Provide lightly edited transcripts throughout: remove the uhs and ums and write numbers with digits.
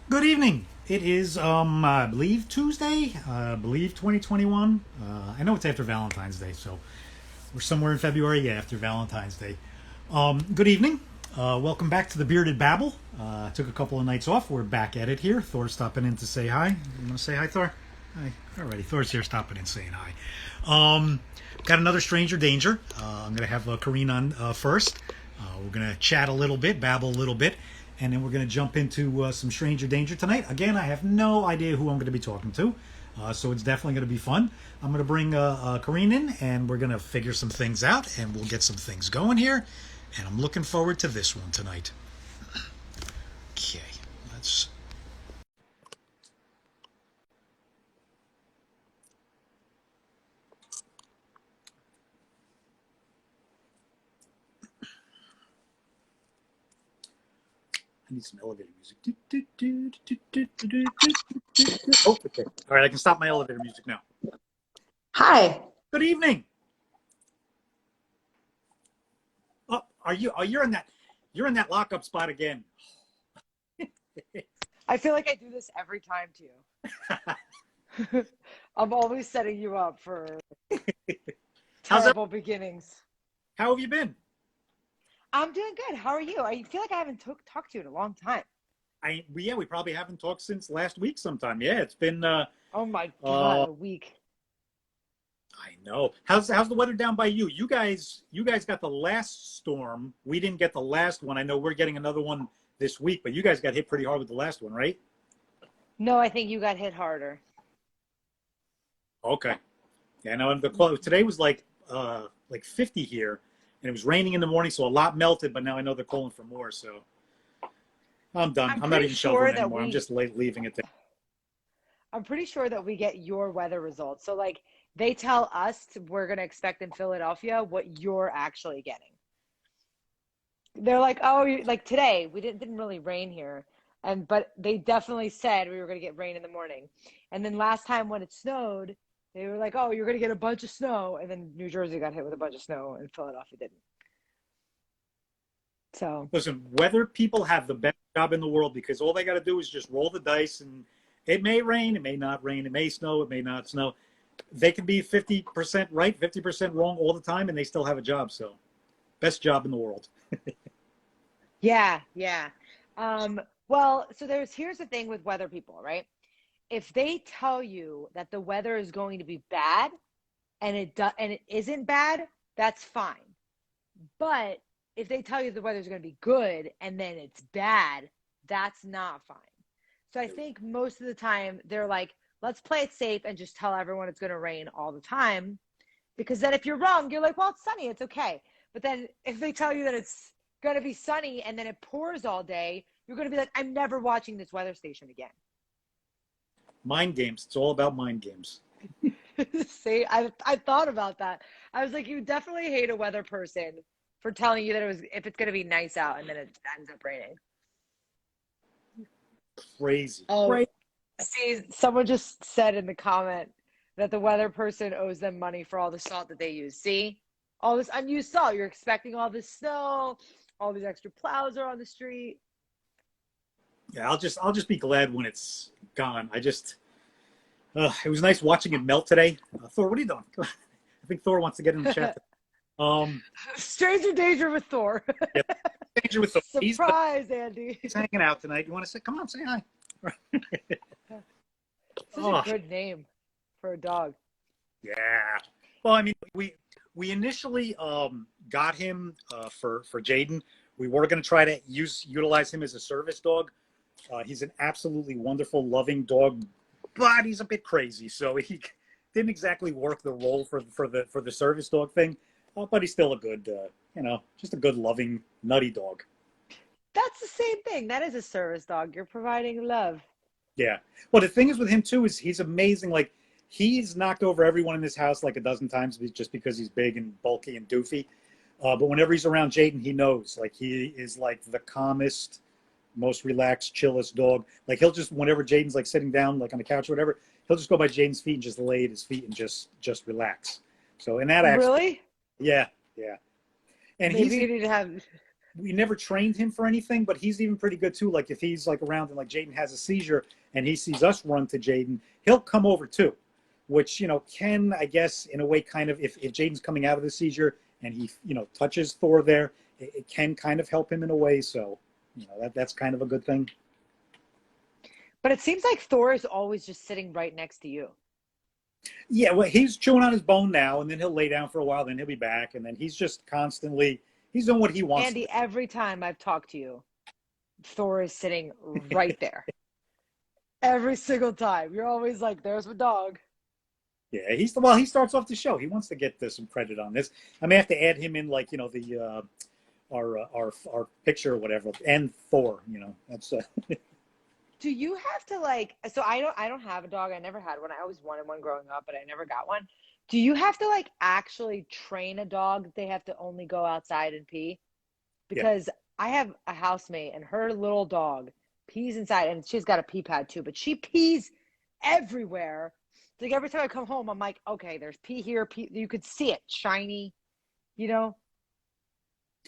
Good evening. It is, I believe Tuesday. I believe 2021. I know it's after Valentine's Day, so we're somewhere in February. Yeah, after Valentine's Day. Good evening. Welcome back to the Bearded Babble. Took a couple of nights off. We're back at it here. Thor's stopping in to say hi. You want to say hi, Thor? Hi. Alrighty, Thor's here stopping in saying hi. Got another Stranger Danger. I'm going to have Karin on first. We're going to chat a little bit, babble a little bit, and then we're going to jump into some Stranger Danger tonight. Again, I have no idea who I'm going to be talking to, so it's definitely going to be fun. I'm going to bring Karin in, and we're going to figure some things out, and we'll get some things going here. And I'm looking forward to this one tonight. Okay, let's. I need some elevator music. Oh, okay. All right, I can stop my elevator music now. Hi. Good evening. Oh, are you? Oh, you're in that. You're in that lockup spot again. I feel like I do this every time to you. I'm always setting you up for How's that? terrible beginnings. How have you been? I'm doing good. How are you? I feel like I haven't talked to you in a long time. We probably haven't talked since last week sometime. Yeah, it's been Oh my God, a week. I know. How's the weather down by you? You guys got the last storm. We didn't get the last one. I know we're getting another one this week, but you guys got hit pretty hard with the last one, right? No, I think you got hit harder. Okay. Yeah, no, today was like 50 here, and it was raining in the morning, so a lot melted, but now I know they're calling for more, so I'm done. I'm I'm not pretty even shoveling sure that anymore. I'm we just leaving it there. I'm pretty sure that we get your weather results. So like they tell us we're gonna expect in Philadelphia what you're actually getting. They're like, oh, like today we didn't really rain here, and but they definitely said we were gonna get rain in the morning, and then last time when it snowed, they were like, oh, you're gonna get a bunch of snow, and then New Jersey got hit with a bunch of snow, and Philadelphia didn't. So Listen, weather people have the best job in the world because all they got to do is just roll the dice, and it may rain, it may not rain, it may snow, it may not snow. They can be 50% right, 50% wrong all the time, and they still have a job. So, best job in the world. yeah, yeah. Well, so here's the thing with weather people, right? If they tell you that the weather is going to be bad and it isn't bad, that's fine. But if they tell you the weather's going to be good and then it's bad, that's not fine. So I think most of the time they're like, let's play it safe and just tell everyone it's going to rain all the time. Because then if you're wrong, you're like, well, it's sunny, it's okay. But then if they tell you that it's going to be sunny and then it pours all day, you're going to be like, I'm never watching this weather station again. Mind games. It's all about mind games. See, I thought about that. I was like, you definitely hate a weather person for telling you that it was if it's going to be nice out and then it ends up raining. Crazy. Oh, Crazy. see, someone just said in the comment that the weather person owes them money for all the salt that they use. See, all this unused salt. You're expecting all this snow, all these extra plows are on the street. Yeah, I'll just be glad when it's gone. It was nice watching it melt today. Thor, what are you doing? I think Thor wants to get in the chat. Stranger danger with Thor. Yeah, danger with Thor. Surprise, Andy. He's hanging out tonight. You want to say, come on, say hi. Such Oh, a good name for a dog. yeah. Well, I mean, we initially got him for Jaden. We were going to try to utilize him as a service dog. He's an absolutely wonderful, loving dog, but he's a bit crazy, so he didn't exactly work the role for the service dog thing. But he's still a good, just a good, loving, nutty dog. That's the same thing. That is a service dog. You're providing love. Yeah. Well, the thing is with him too is he's amazing. Like he's knocked over everyone in this house like a dozen times just because he's big and bulky and doofy. But whenever he's around Jaden, he knows. Like he is like the calmest, most relaxed, chillest dog. Like he'll just whenever Jaden's like sitting down like on the couch or whatever, he'll just go by Jaden's feet and just lay at his feet and just relax. So in that aspect, Really? yeah, yeah. And Maybe he's you need to have we never trained him for anything, but he's even pretty good too. Like if he's like around and like Jaden has a seizure and he sees us run to Jaden, he'll come over too, which, can, I guess, in a way kind of, if Jaden's coming out of the seizure and he, touches Thor there, it can kind of help him in a way. So, that's kind of a good thing. But it seems like Thor is always just sitting right next to you. Yeah, well, he's chewing on his bone now, and then he'll lay down for a while, then he'll be back, and then he's just constantly, he's doing what he wants. Andy, every time I've talked to you, Thor is sitting right there. Every single time. You're always like, there's my dog. Yeah, he starts off the show. He wants to get some credit on this. I may have to add him in, like, the our picture or whatever, and Thor, that's Do you have to like, so I don't have a dog. I never had one. I always wanted one growing up, but I never got one. Do you have to like actually train a dog that they have to only go outside and pee? Because I have a housemate and her little dog pees inside, and she's got a pee pad too, but she pees everywhere. Like every time I come home, I'm like, okay, there's pee here, pee. You could see it, shiny,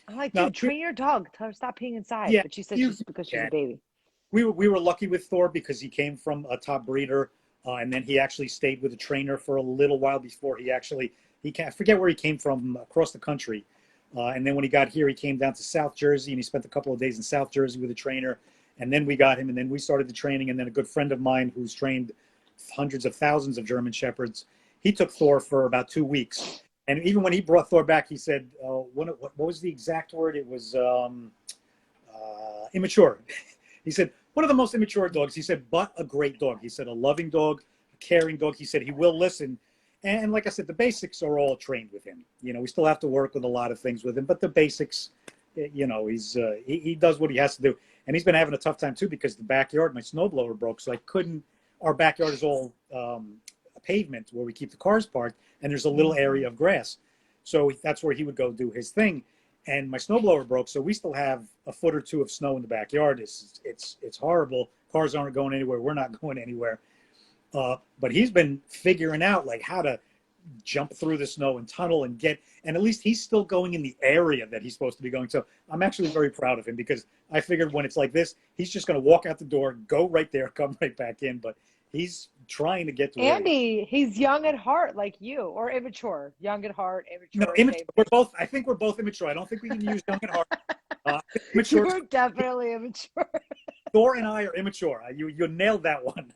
I'm like, dude, train your dog. Tell her stop peeing inside. Yeah, but she said just because she's a baby. We were lucky with Thor because he came from a top breeder, and then he actually stayed with a trainer for a little while before I forget where he came from across the country, and then when he got here, he came down to South Jersey and he spent a couple of days in South Jersey with a trainer, and then we got him, and then we started the training, and then a good friend of mine who's trained hundreds of thousands of German Shepherds, he took Thor for about 2 weeks, and even when he brought Thor back, he said, what was the exact word? It was immature. He said, one of the most immature dogs. He said, but a great dog. He said, a loving dog, a caring dog. He said, he will listen. And like I said, the basics are all trained with him. We still have to work with a lot of things with him, but the basics, he does what he has to do. And he's been having a tough time too, because the backyard, my snowblower broke. So our backyard is all a pavement where we keep the cars parked, and there's a little area of grass. So that's where he would go do his thing. And my snowblower broke, so we still have a foot or two of snow in the backyard. It's horrible. Cars aren't going anywhere. We're not going anywhere. But he's been figuring out like how to jump through the snow and tunnel and at least he's still going in the area that he's supposed to be going. So I'm actually very proud of him, because I figured when it's like this, he's just going to walk out the door, go right there, come right back in. But he's trying to get to Andy, he's young at heart like you, or immature. Young at heart, immature. No, immature. We're both. I think we're both immature. I don't think we can use young at heart. Immature. You're definitely immature. Thor and I are immature. You nailed that one.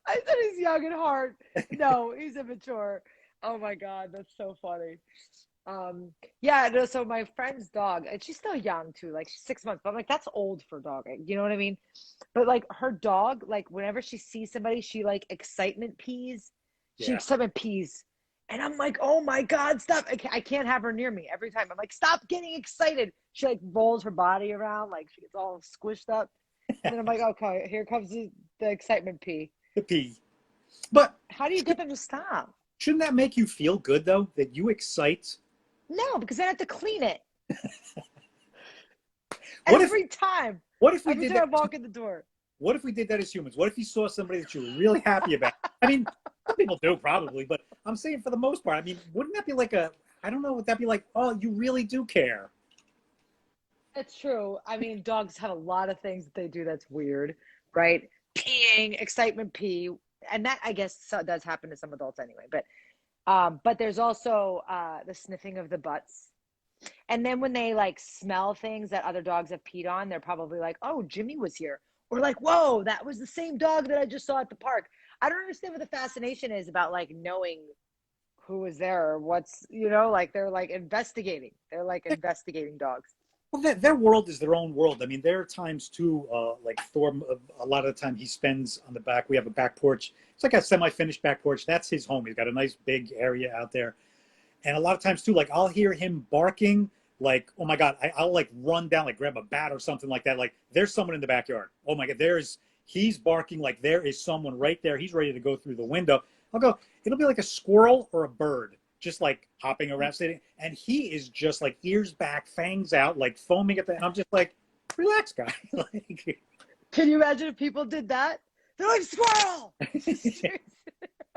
I said he's young at heart. No, he's immature. Oh my God, that's so funny. Yeah, no, so my friend's dog, and she's still young too, like she's 6 months, but I'm like, that's old for dog. You know what I mean? But like her dog, like whenever she sees somebody, she like excitement pees. She excitement pees. And I'm like, oh my God, stop. I can't have her near me every time. I'm like, stop getting excited. She like rolls her body around, like she gets all squished up. And then I'm like, okay, here comes the excitement pee. The pee. But how do you get them to stop? Shouldn't that make you feel good though, that you excite? No, because I have to clean it. Every time. What if we did that? I walk in the door. What if we did that as humans? What if you saw somebody that you were really happy about? I mean, some people do probably, but I'm saying for the most part, I mean, wouldn't that be like I don't know, would that be like, oh, you really do care? That's true. I mean, dogs have a lot of things that they do that's weird, right? Peeing, excitement pee. And that, I guess, does happen to some adults anyway. But there's also the sniffing of the butts. And then when they like smell things that other dogs have peed on, they're probably like, oh, Jimmy was here. Or like, whoa, that was the same dog that I just saw at the park. I don't understand what the fascination is about like knowing who was there or what's, like they're like investigating. They're like investigating dogs. Well, their world is their own world. I mean, there are times too, like Thor, a lot of the time he spends on the back. We have a back porch. It's like a semi-finished back porch. That's his home. He's got a nice big area out there. And a lot of times too, like I'll hear him barking, like, oh my God, I'll like run down, like grab a bat or something like that. Like there's someone in the backyard. Oh my God, he's barking like there is someone right there. He's ready to go through the window. I'll go, it'll be like a squirrel or a bird, just like hopping around sitting. And he is just like ears back, fangs out, like foaming at the, and I'm just like, relax, guy. Like, can you imagine if people did that? They're like, squirrel!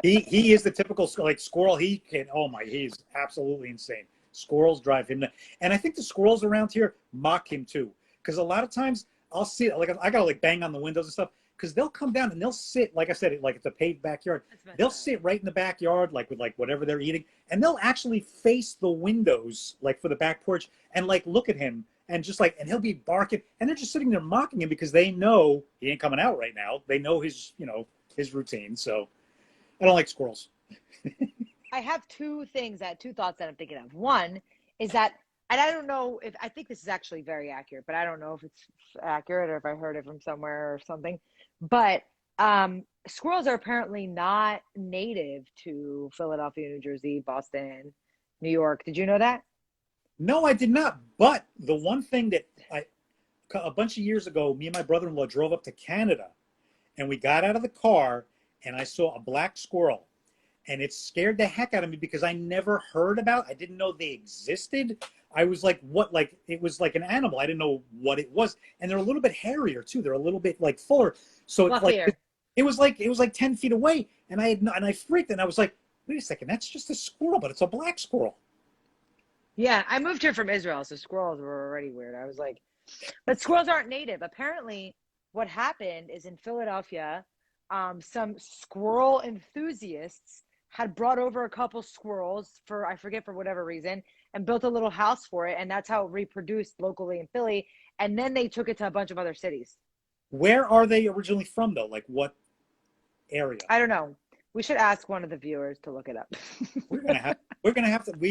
He is the typical like squirrel. He's absolutely insane. Squirrels drive him nuts. And I think the squirrels around here mock him too. Because a lot of times I'll see, like, I gotta like bang on the windows and stuff. Because they'll come down and they'll sit, like I said, like it's a paved backyard. They'll sit right in the backyard, like with like whatever they're eating, and they'll actually face the windows, like for the back porch, and like look at him, and just like, and he'll be barking, and they're just sitting there mocking him because they know he ain't coming out right now. They know his, his routine. So I don't like squirrels. I have two thoughts that I'm thinking of. One is that, and I don't know if, I think this is actually very accurate, but I don't know if it's accurate or if I heard it from somewhere or something. But squirrels are apparently not native to Philadelphia, New Jersey, Boston, New York. Did you know that? No, I did not. But the one thing that a bunch of years ago, me and my brother-in-law drove up to Canada, and we got out of the car, and I saw a black squirrel. And it scared the heck out of me because I never heard about, I didn't know they existed. I was like, what? Like, it was like an animal. I didn't know what it was. And they're a little bit hairier too. They're a little bit like fuller. So it's like, it was like 10 feet away. And I freaked, and I was like, wait a second, that's just a squirrel, but it's a black squirrel. Yeah, I moved here from Israel, so squirrels were already weird. I was like, but squirrels aren't native. Apparently, what happened is in Philadelphia, some squirrel enthusiasts had brought over a couple squirrels for, I forget for whatever reason, and built a little house for it. And that's how it reproduced locally in Philly. And then they took it to a bunch of other cities. Where are they originally from, though? Like, what area? I don't know. We should ask one of the viewers to look it up. we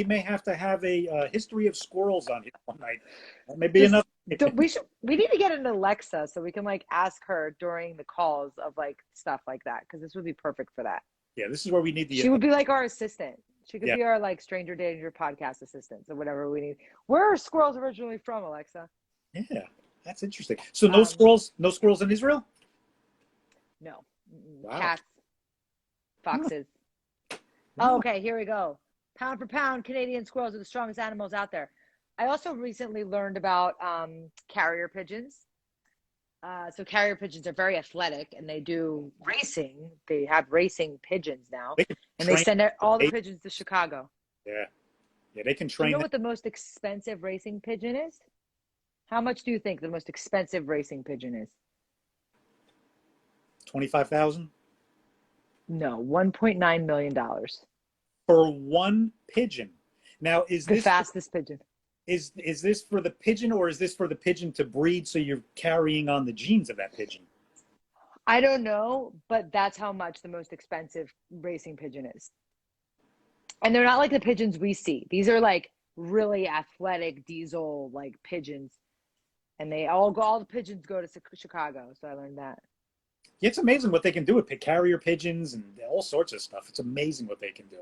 may have to have a history of squirrels on here one night. That may be enough. We need to get an Alexa so we can like ask her during the calls of like stuff like that, because this would be perfect for that. Yeah, this is where we need the. She would be like our assistant. She could be our like Stranger Danger podcast assistant or whatever we need. Where are squirrels originally from, Alexa? Yeah, that's interesting. So no squirrels in Israel? No. Wow. Cats, foxes. Oh, okay, here we go. Pound for pound, Canadian squirrels are the strongest animals out there. I also recently learned about carrier pigeons. So carrier pigeons are very athletic, and they do racing. They have racing pigeons now, and they send all the pigeons to Chicago. Yeah, they can train. Do you know what the most expensive racing pigeon is? How much do you think the most expensive racing pigeon is? 25,000. No, $1.9 million for one pigeon. Now, is the this fastest pigeon? Is this for the pigeon, or is this for the pigeon to breed so you're carrying on the genes of that pigeon? I don't know, but that's how much the most expensive racing pigeon is. And they're not like the pigeons we see. These are like really athletic diesel like pigeons. And all the pigeons go to Chicago. So I learned that. Yeah, it's amazing what they can do with carrier pigeons and all sorts of stuff. It's amazing what they can do.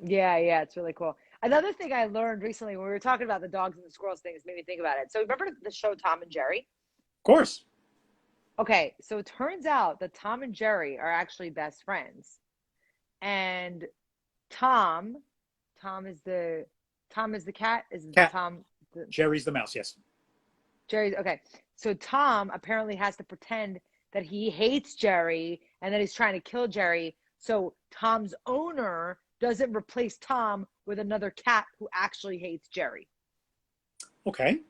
Yeah, it's really cool. Another thing I learned recently when we were talking about the dogs and the squirrels things made me think about it. So remember the show Tom and Jerry? Of course. Okay, so it turns out that Tom and Jerry are actually best friends. And Tom is the cat? Cat. Tom Jerry's the mouse, yes. Jerry's okay. So Tom apparently has to pretend that he hates Jerry and that he's trying to kill Jerry. So Tom's owner doesn't replace Tom with another cat who actually hates Jerry. Okay.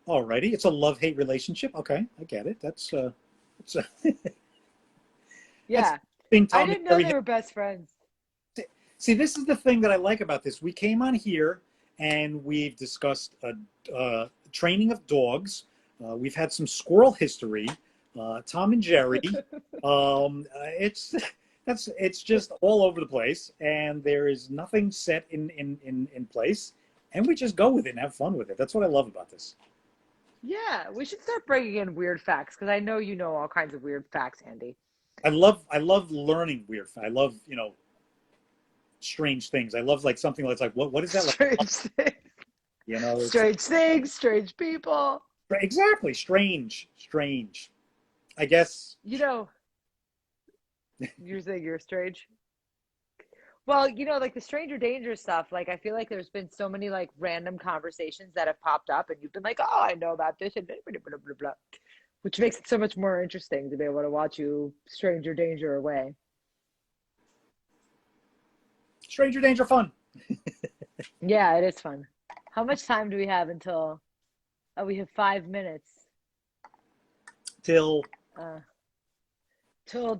Alrighty. It's a love-hate relationship. Okay, I get it. That's yeah. I didn't know they were best friends. See, this is the thing that I like about this. We came on here and we've discussed training of dogs. We've had some squirrel history. Tom and Jerry. It's just all over the place, and there is nothing set in place, and we just go with it and have fun with it. That's what I love about this. Yeah, we should start bringing in weird facts, because I know you know all kinds of weird facts, Andy. I love learning weird facts. I love strange things. I love like something that's like what is that like? Strange things. Strange things, strange people. Exactly, strange. I guess. You're saying you're strange? Well, like the stranger danger stuff, like I feel like there's been so many like random conversations that have popped up and you've been like, oh, I know about this and blah, blah, blah, blah, blah, which makes it so much more interesting to be able to watch you stranger danger away. Stranger danger fun. Yeah, it is fun. How much time do we have until? Oh, we have 5 minutes. Till Uh, till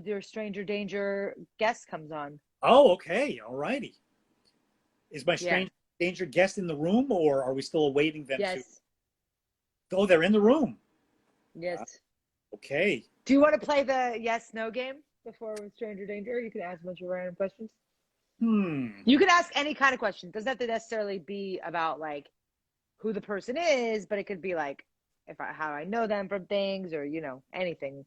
your stranger danger guest comes on. oh, okay, all righty. Is my Yeah. strange danger guest in the room, or are we still awaiting them to? Yes. Oh, they're in the room. Yes. Okay. Do you want to play the yes no game before with stranger danger? You can ask a bunch of random questions. Hmm. You can ask any kind of question. It doesn't have to necessarily be about like who the person is, but it could be like how I know them from things or anything.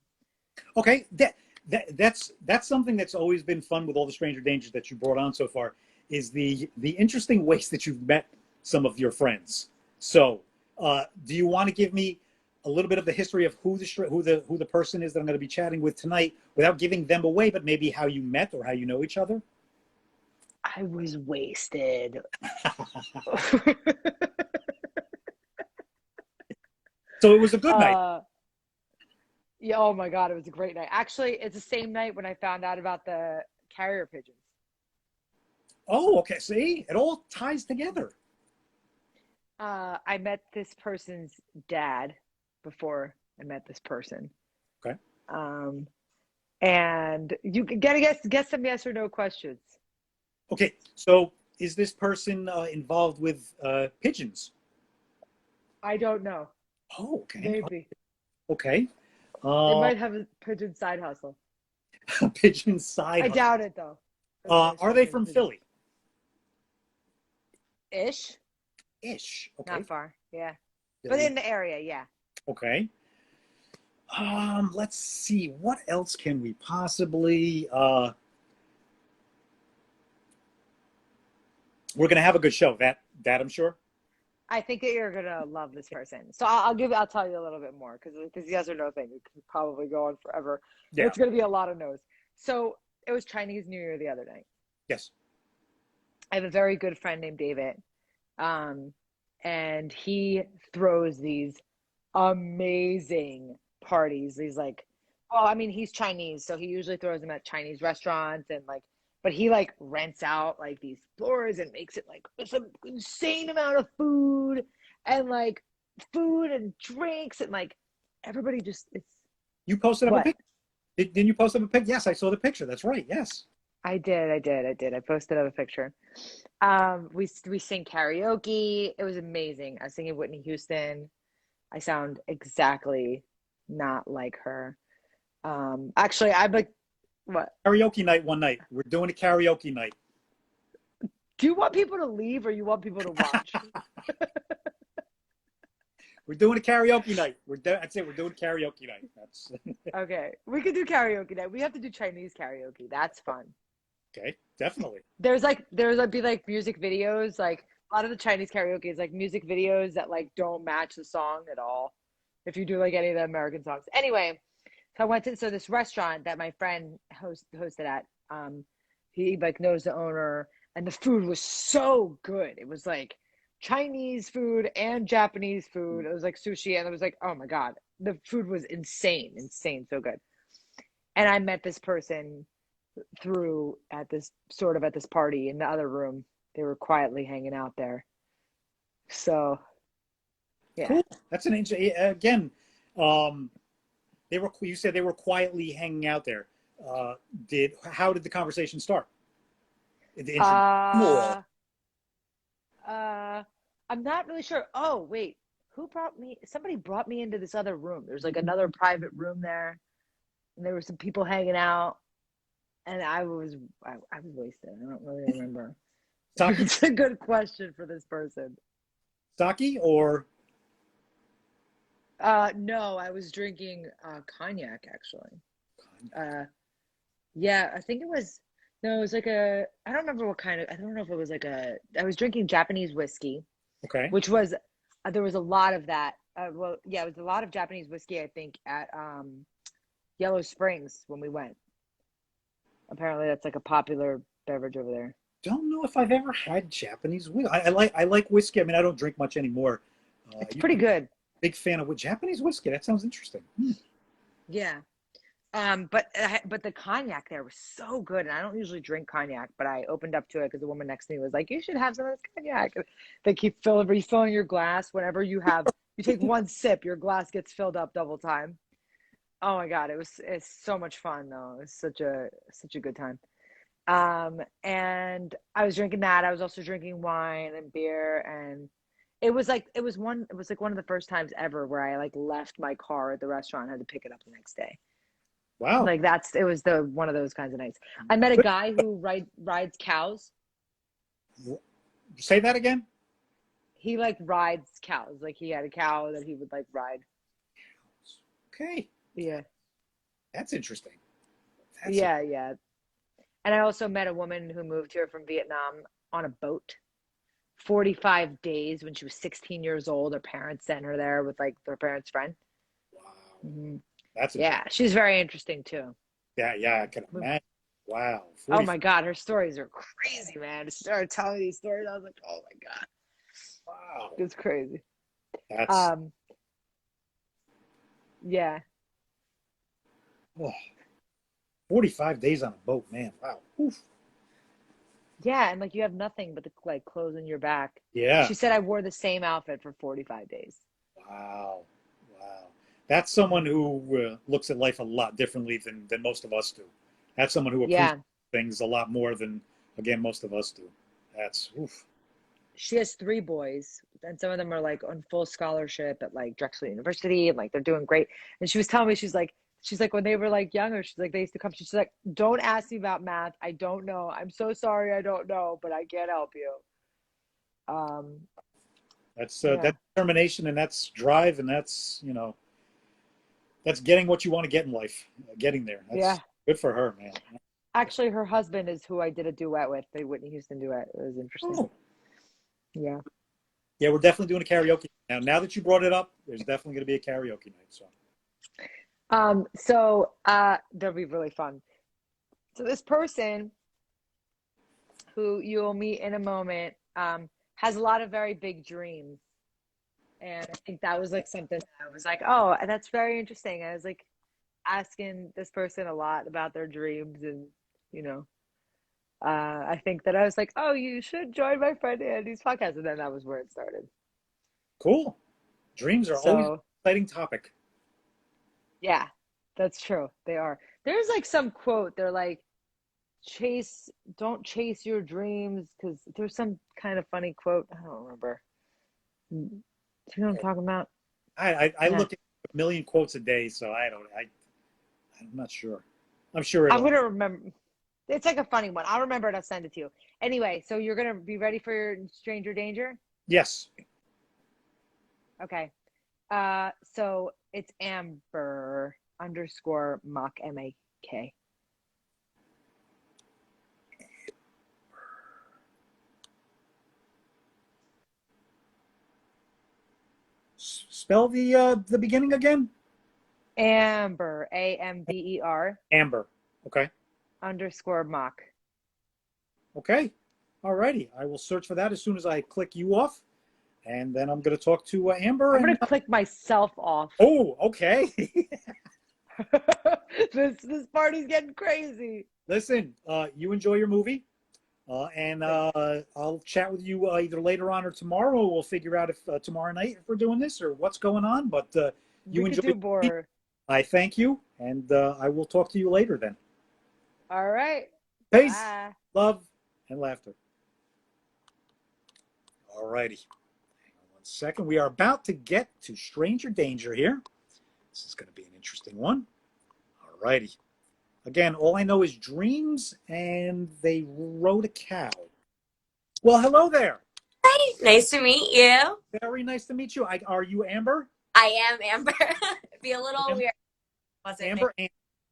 Okay. That's something that's always been fun with all the stranger dangers that you brought on so far, is the interesting ways that you've met some of your friends. So, do you want to give me a little bit of the history of who the person is that I'm going to be chatting with tonight, without giving them away, but maybe how you met or how you know each other? I was wasted. So it was a good night. Yeah, oh my God, it was a great night. Actually, it's the same night when I found out about the carrier pigeons. Oh, okay. See, it all ties together. I met this person's dad before I met this person. Okay. Um, and you can guess some yes or no questions. Okay. So is this person involved with pigeons? I don't know. Oh, okay. Maybe. Okay. They Uh, might have a pigeon side hustle. pigeon side. I doubt it though. Are they from Philly? Ish. Ish. Okay. Not far. Yeah. But Philly. in the area, yeah. Okay. Let's see. What else can we possibly? We're gonna have a good show. That I'm sure. I think that you're gonna love this person. So I'll tell you a little bit more because this yes or no thing could probably go on forever. Yeah. It's gonna be a lot of no's. So it was Chinese New Year the other night. Yes. I have a very good friend named David, and he throws these amazing parties. These like, well, I mean, he's Chinese, so he usually throws them at Chinese restaurants and like, but he like rents out like these floors and makes it like some insane amount of food and drinks and like everybody just it's You posted up a what picture. Didn't you post up a picture? Yes, I saw the picture. That's right. Yes. I did. I posted up a picture. We sing karaoke. It was amazing. I was singing Whitney Houston. I sound exactly not like her. Actually, I'm like, what? Karaoke night one night. We're doing a karaoke night. Do you want people to leave or you want people to watch? We're doing a karaoke night. I'd say we're doing karaoke night. That's Okay, we could do karaoke night. We have to do Chinese karaoke. That's fun. okay. Definitely. There's be like music videos. Like a lot of the Chinese karaoke is like music videos that like don't match the song at all. If you do like any of the American songs. Anyway, so I went to this restaurant that my friend hosted at. He like knows the owner, and the food was so good. It was like Chinese food and Japanese food. It was like sushi, and it was like, oh my God, the food was insane, so good. And I met this person at this party in the other room. They were quietly hanging out there. So, yeah. Cool. That's an interesting. Again, you said they were quietly hanging out there. How did the conversation start? Uh, I'm not really sure. Oh, wait. Somebody brought me into this other room. There's like another private room there. And there were some people hanging out. And I was wasted. I don't really remember. It's a good question for this person. Sake or? No, I was drinking cognac actually. Yeah, I think it was. No, it was like I don't remember what kind of. I don't know if it was like I was drinking Japanese whiskey. Okay. Which was there was a lot of that. Well, yeah, it was a lot of Japanese whiskey. I think at Yellow Springs when we went. Apparently, that's like a popular beverage over there. Don't know if I've ever had Japanese whiskey. I like whiskey. I mean, I don't drink much anymore. It's pretty good. Big fan of Japanese whiskey. That sounds interesting. Yeah. But the cognac there was so good, and I don't usually drink cognac, but I opened up to it because the woman next to me was like, "You should have some of this cognac." And they keep refilling your glass whenever you take one sip, your glass gets filled up double time. Oh my God, it's so much fun though. It's such a good time. And I was drinking that. I was also drinking wine and beer, and it was like one of the first times ever where I like left my car at the restaurant and had to pick it up the next day. Wow. Like it was the one of those kinds of nights. I met a guy who rides cows. Say that again. He like rides cows. Like he had a cow that he would like ride. Okay. Yeah. That's interesting. Yeah. And I also met a woman who moved here from Vietnam on a boat. 45 days when she was 16 years old. Her parents sent her there with like their parents' friend. Wow. Hmm. That's Yeah, she's very interesting too. yeah, I can imagine. Wow. Oh my God, her stories are crazy, man. She started telling me these stories. I was like, oh my God, Wow. it's crazy. That's Yeah. oh, 45 days on a boat, man. Wow. Oof. Yeah, and like you have nothing but the like clothes on your back. Yeah. She said I wore the same outfit for 45 days. Wow. Wow. That's someone who looks at life a lot differently than most of us do. That's someone who appreciates Yeah. things a lot more than, again, most of us do. That's oof. She has three boys, and some of them are like on full scholarship at like Drexel University, and like they're doing great. And she was telling me, she's like when they were like younger, she's like they used to come. She's like, don't ask me about math. I don't know. I'm so sorry. I don't know, but I can't help you. Um, yeah, That's determination and that's drive and that's that's getting what you want to get in life, getting there. yeah. That's good for her, man. Actually, her husband is who I did a duet with, the Whitney Houston duet. It was interesting. Oh, Yeah. yeah, we're definitely doing a karaoke now. Now that you brought it up, there's definitely going to be a karaoke night. So That'll be really fun. So this person who you'll meet in a moment, has a lot of very big dreams. And I think that was like something that I was like, oh, that's very interesting. I was like asking this person a lot about their dreams and, you know, I think that I was like, oh, you should join my friend Andy's podcast. And then that was where it started. cool. Dreams are always an So, exciting topic. yeah, that's true. They are. There's like some quote. They're like, don't chase your dreams. Because there's some kind of funny quote. I don't remember. Do you know what I'm talking about? I Yeah. look at a million quotes a day, so I'm not sure. I'm sure I'm it'll. gonna remember. It's like a funny one. I'll remember it. I'll send it to you. Anyway, so you're gonna be ready for your stranger danger? Yes. Okay. So it's Amber underscore mock MAK. Spell the beginning again. Amber AMBER Amber. Okay. underscore mock. Okay. All righty. I will search for that as soon as I click you off, and then I'm going to talk to Amber. I'm And gonna click myself off. oh, okay. This party's getting crazy. Listen, you enjoy your movie, and Thanks. I'll chat with you either later on or tomorrow. We'll figure out if tomorrow night if we're doing this or what's going on. But you We could enjoy do your movie. more. I thank you, and I will talk to you later then. All right. Peace, Bye. love, and laughter. All righty. Hang on 1 second. We are about to get to stranger danger here. This is going to be an interesting one. All righty. Again, all I know is dreams, and they rode a cow. Well, hello there. Hi, nice to meet you. Very nice to meet you. Are you Amber? I am Amber. It'd be a little Am- weird. Wasn't Amber,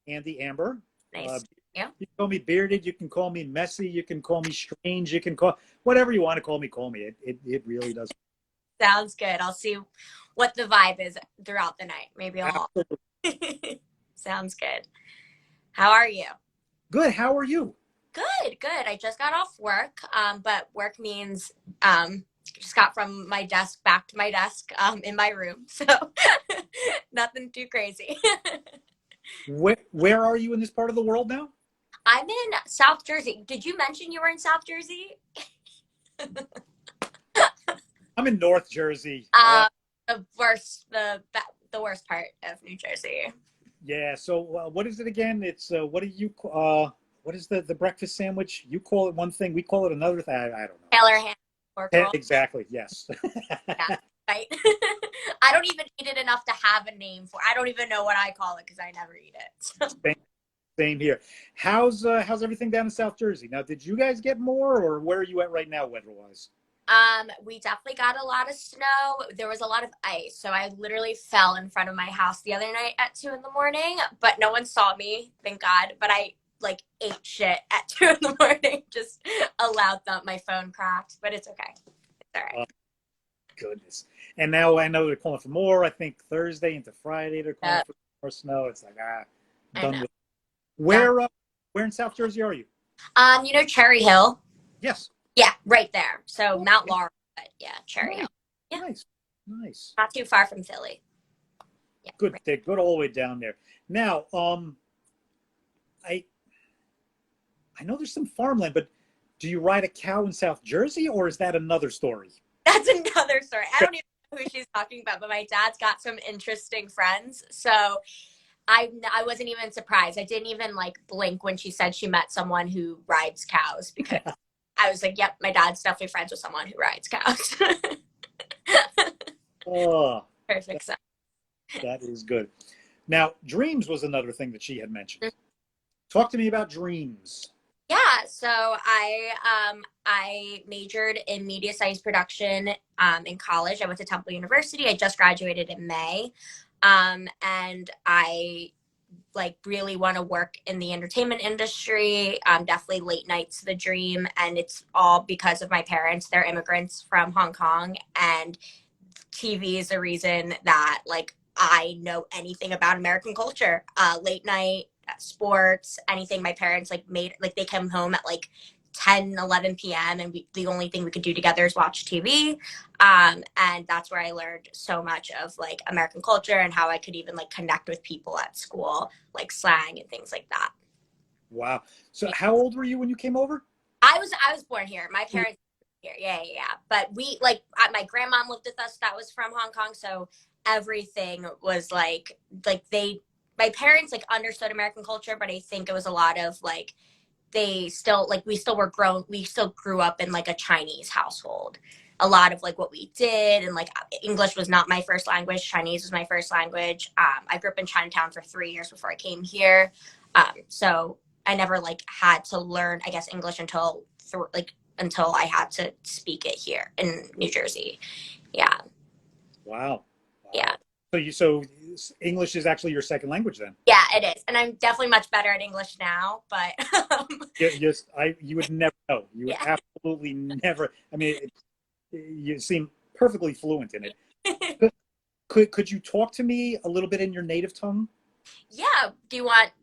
Andy Amber. nice to meet you. You can call me bearded. You can call me messy. You can call me strange. You can call whatever you want to call me. Call me. It really does. Sounds good. I'll see what the vibe is throughout the night. Maybe I'll. Absolutely. Sounds good. How are you? Good. How are you? Good, good. I just got off work, but work means just got from my desk back to my desk in my room, so nothing too crazy. Where are you in this part of the world now? I'm in South Jersey. Did you mention you were in South Jersey? I'm in North Jersey. The worst, the worst part of New Jersey. Yeah. So what is it again? It's what do you what is the breakfast sandwich? You call it one thing, we call it another thing. I don't know. Taylor ham pork roll. Exactly. Yes. Yeah, right. I don't even eat it enough to have a name for. I don't even know what I call it because I never eat it. So. Same here. How's everything down in South Jersey? Now, did you guys get more, or where are you at right now, weather-wise? We definitely got a lot of snow. There was a lot of ice. So I literally fell in front of my house the other night at 2 a.m, but no one saw me, thank God. But I like ate shit at 2 a.m, just a loud thump. My phone cracked, but it's okay. It's all right. Goodness. And now I know they're calling for more. I think Thursday into Friday they're calling for more snow. It's like, done with it. Where in South Jersey are you? You know Cherry Hill? Yes. Yeah, right there. So Mount Laurel, but yeah, Cherry Hill. Yeah. Nice. Not too far from Philly. Yeah. Good. Right. They're good all the way down there. Now, I know there's some farmland, but do you ride a cow in South Jersey, or is that another story? That's another story. I don't even know who she's talking about, but my dad's got some interesting friends. So I wasn't even surprised. I didn't even like blink when she said she met someone who rides cows because I was like, yep, my dad's definitely friends with someone who rides cows. Oh, Perfect sense. that is good. Now, dreams was another thing that she had mentioned. Talk to me about dreams. Yeah, so I majored in media science production in college. I went to Temple University. I just graduated in May, and I like really want to work in the entertainment industry. Definitely late nights the dream, and it's all because of my parents. They're immigrants from Hong Kong, and TV is the reason that like I know anything about American culture. Late night sports, anything. My parents like made like they come home at like 10-11 p.m. and the only thing we could do together is watch TV. And that's where I learned so much of like American culture and how I could even like connect with people at school, like slang and things like that. Wow. So how old were you when you came over? I was born here. My parents here. Yeah. But we like my grandmom lived with us that was from Hong Kong, so everything was like they my parents like understood American culture, but I think it was a lot of like they still like we still grew up in like a Chinese household. A lot of like what we did and like English was not my first language. Chinese was my first language. I grew up in Chinatown for 3 years before I came here. So I never like had to learn, I guess, English until I had to speak it here in New Jersey. Yeah. Wow. Yeah. So English is actually your second language then? Yeah, it is. And I'm definitely much better at English now, but you would never know. You would absolutely never. I mean, you seem perfectly fluent in it. Could you talk to me a little bit in your native tongue? Yeah.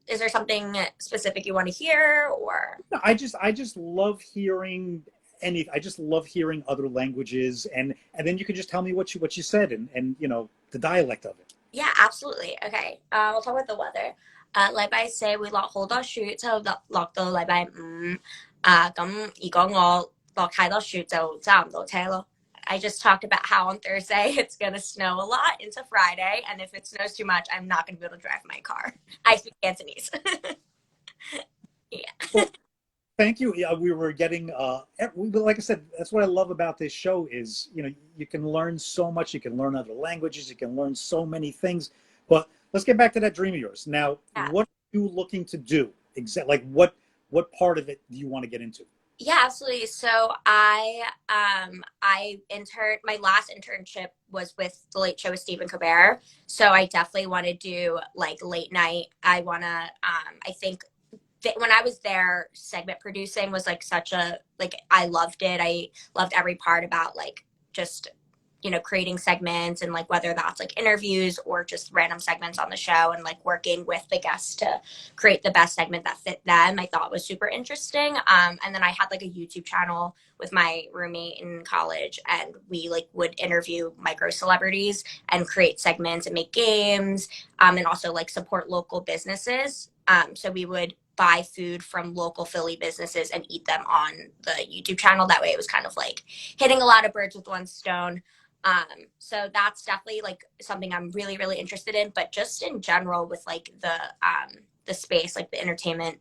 Is there something specific you want to hear or? No, I just love hearing I just love hearing other languages, and then you can just tell me what you said and you know the dialect of it. Yeah, absolutely. Okay. We'll talk about the weather. 禮拜四會落好多雪，之後落到禮拜五。咁如果我落太多雪就揸唔到車咯。I just talked about how on Thursday it's gonna snow a lot into Friday, and if it snows too much, I'm not gonna be able to drive my car. I speak Cantonese. Yeah. Well, thank you. Yeah, we were getting like I said, that's what I love about this show is, you know, you can learn so much, you can learn other languages, you can learn so many things. But let's get back to that dream of yours. Now, what are you looking to do? Like what part of it do you want to get into? Yeah, absolutely. So I interned. My last internship was with The Late Show with Stephen Colbert. So I definitely want to do like late night. I want to. I think when I was there, segment producing was like I loved it. I loved every part about like just you know, creating segments and like whether that's like interviews or just random segments on the show and like working with the guests to create the best segment that fit them, I thought was super interesting. And then I had like a YouTube channel with my roommate in college, and we like would interview micro celebrities and create segments and make games, and also like support local businesses. So we would buy food from local Philly businesses and eat them on the YouTube channel. That way it was kind of like hitting a lot of birds with one stone. So that's definitely like something I'm really, really interested in, but just in general with like the space, like the entertainment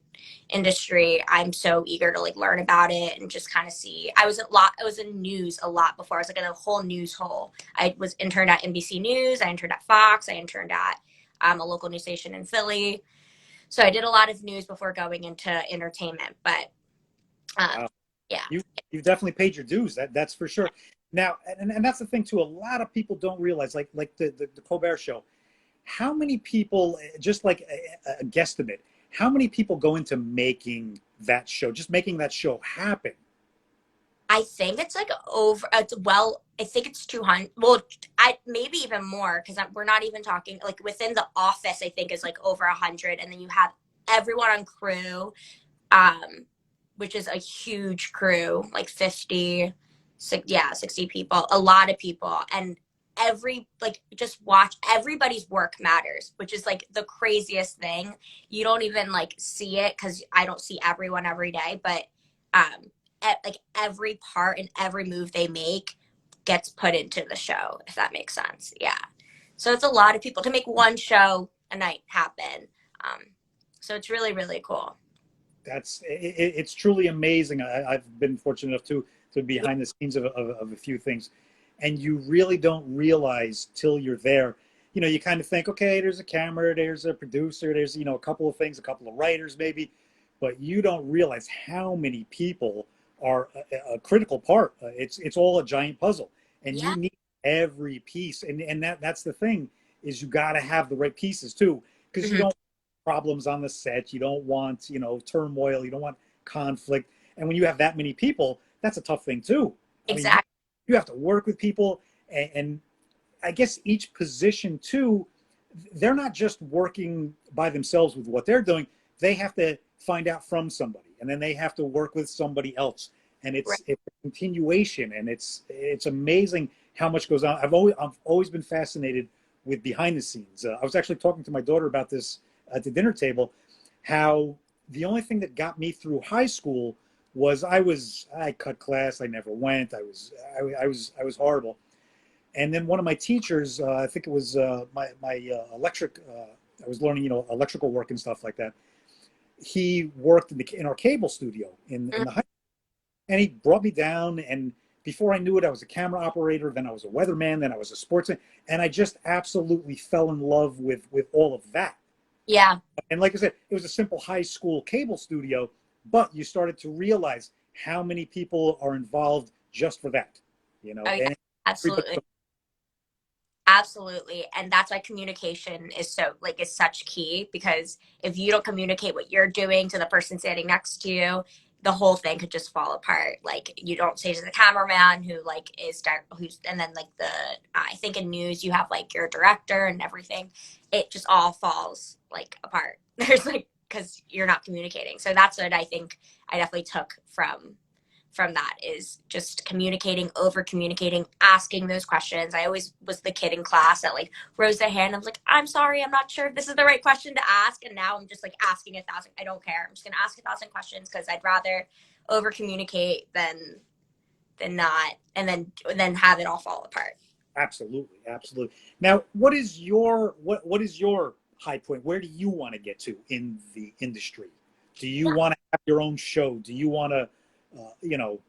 industry, I'm so eager to like learn about it and just kind of see. I was in news a lot before. I was like in a whole news hole. I was interned at NBC News. I interned at Fox. I interned at a local news station in Philly. So I did a lot of news before going into entertainment, but Wow. yeah. You've definitely paid your dues. That's for sure. Now, and that's the thing too. A lot of people don't realize, like the Colbert Show, how many people, just like a guesstimate, how many people go into making that show, just making that show happen? I think it's like over. Well, I think it's 200. Well, I maybe even more because we're not even talking like within the office. I think is like over 100, and then you have everyone on crew, which is a huge crew, like 50, 60 people, a lot of people, and just watch everybody's work matters, which is like the craziest thing. You don't even like see it because I don't see everyone every day, but like every part and every move they make gets put into the show, if that makes sense. Yeah. So it's a lot of people to make one show a night happen. So it's really, really cool. It's truly amazing. I've been fortunate enough to be behind the scenes of a few things, and you really don't realize till you're there. You know, you kind of think, okay, there's a camera, there's a producer, there's, you know, a couple of things, a couple of writers maybe, but you don't realize how many people are a critical part. It's all a giant puzzle, and Yeah. you need every piece, and that's the thing, is you got to have the right pieces too, because you Mm-hmm. don't want problems on the set, you don't want, you know, turmoil, you don't want conflict, and when you have that many people, that's a tough thing too. I mean, Exactly. you have to work with people, and I guess each position too, they're not just working by themselves with what they're doing. They have to find out from somebody, and then they have to work with somebody else. And Right. it's a continuation, and it's amazing how much goes on. I've always been fascinated with behind the scenes. I was actually talking to my daughter about this at the dinner table, how the only thing that got me through high school was I cut class. I never went. I was horrible. And then one of my teachers, I think it was my electric. I was learning, you know, electrical work and stuff like that. He worked in our cable studio in the high school, and he brought me down. And before I knew it, I was a camera operator. Then I was a weatherman. Then I was a sportsman, and I just absolutely fell in love with all of that. Yeah. And like I said, it was a simple high school cable studio, but you started to realize how many people are involved just for that, you know. Oh, yeah. And Absolutely. Absolutely. And that's why communication is such key, because if you don't communicate what you're doing to the person standing next to you, the whole thing could just fall apart. Like you don't say to the cameraman who like who's, and then like I think in news you have like your director and everything. It just all falls like apart. There's like, cause you're not communicating. So that's what I think I definitely took from that, is just communicating, over communicating, asking those questions. I always was the kid in class that like rose their hand. I was like, I'm sorry, I'm not sure if this is the right question to ask. And now I'm just like asking 1,000. I don't care. I'm just gonna ask 1,000 questions because I'd rather over communicate than not, and then have it all fall apart. absolutely, absolutely. Now, what is your high point? Where do you want to get to in the industry? Do you want to have your own show? Do you want to, you know?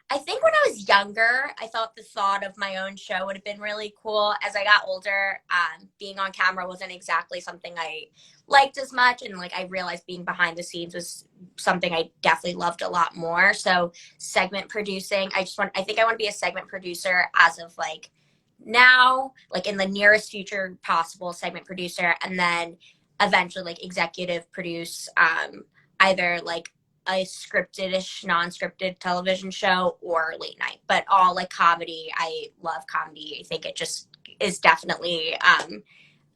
I think when I was younger, I thought the thought of my own show would have been really cool. As I got older, being on camera wasn't exactly something I liked as much. And like I realized being behind the scenes was something I definitely loved a lot more. So segment producing, I think I want to be a segment producer as of like now, like in the nearest future possible, segment producer, and then eventually like executive produce, either like a scripted-ish, non-scripted television show or late night, but all like comedy. I love comedy. I think it just is definitely